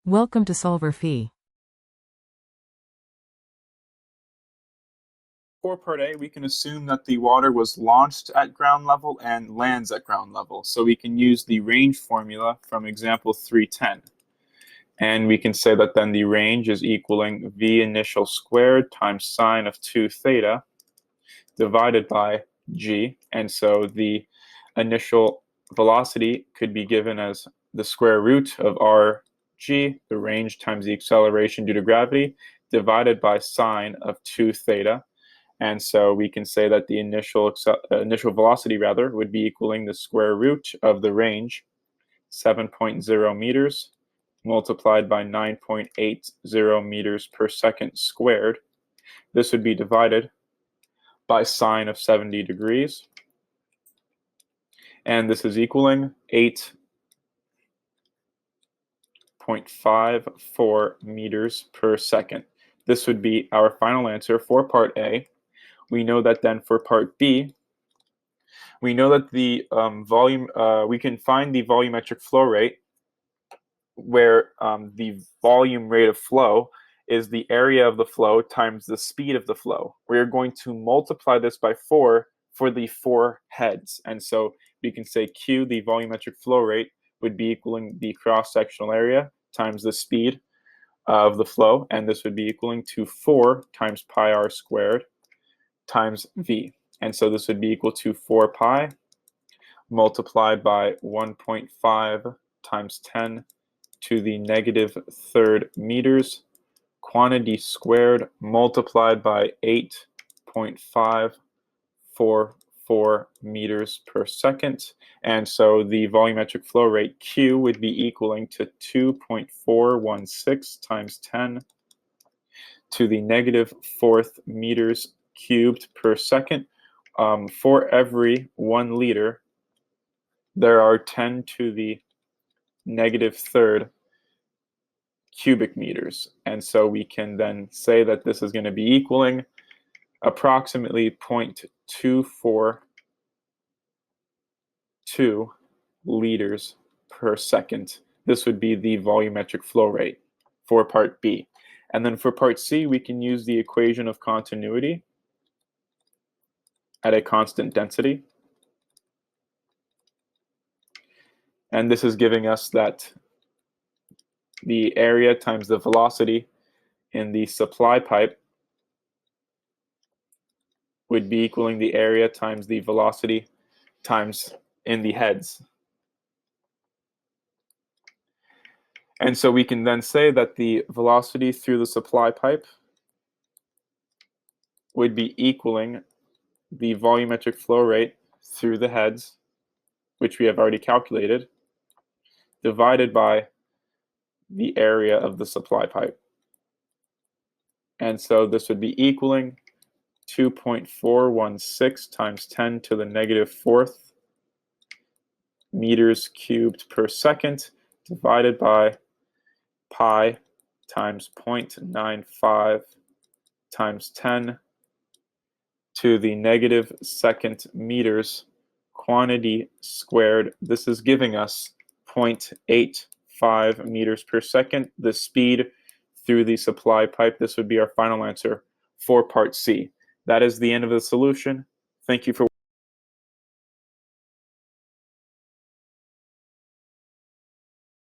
Welcome to solverfy. For part A, we can assume that the water was launched at ground level and lands at ground level. So we can use the range formula from example 310. And we can say that then the range is equaling v initial squared times sine of 2 theta divided by g. And so the initial velocity could be given as the square root of rg, the range times the acceleration due to gravity, divided by sine of 2 theta. And so we can say that the initial velocity would be equaling the square root of the range, 7.0 meters, multiplied by 9.80 meters per second squared. This would be divided by sine of 70 degrees. And this is equaling 8.54 meters per second. This would be our final answer for part A. We know that then for part B, we know that the we can find the volumetric flow rate, where the volume rate of flow is the area of the flow times the speed of the flow. We are going to multiply this by 4 for the 4 heads. And so we can say Q, the volumetric flow rate, would be equaling the cross-sectional area times the speed of the flow. And this would be equaling to 4 times pi r squared times v. And so this would be equal to 4 pi multiplied by 1.5 times 10 to the negative third meters, quantity squared multiplied by 8.544 meters per second. And so the volumetric flow rate Q would be equaling to 2.416 times 10 to the negative fourth meters cubed per second. For every 1 liter, there are 10 to the negative third cubic meters. And so we can then say that this is going to be equaling approximately 0.242 liters per second. This would be the volumetric flow rate for part B. And then for part C, we can use the equation of continuity at a constant density. And this is giving us that the area times the velocity in the supply pipe would be equaling the area times the velocity times in the heads. And so we can then say that the velocity through the supply pipe would be equaling the volumetric flow rate through the heads, which we have already calculated, divided by the area of the supply pipe. And so this would be equaling 2.416 times 10 to the negative fourth meters cubed per second divided by pi times 0.95 times 10 to the negative second meters quantity squared. This is giving us 0.85 meters per second, the speed through the supply pipe. This would be our final answer for part C. That is the end of the solution. Thank you for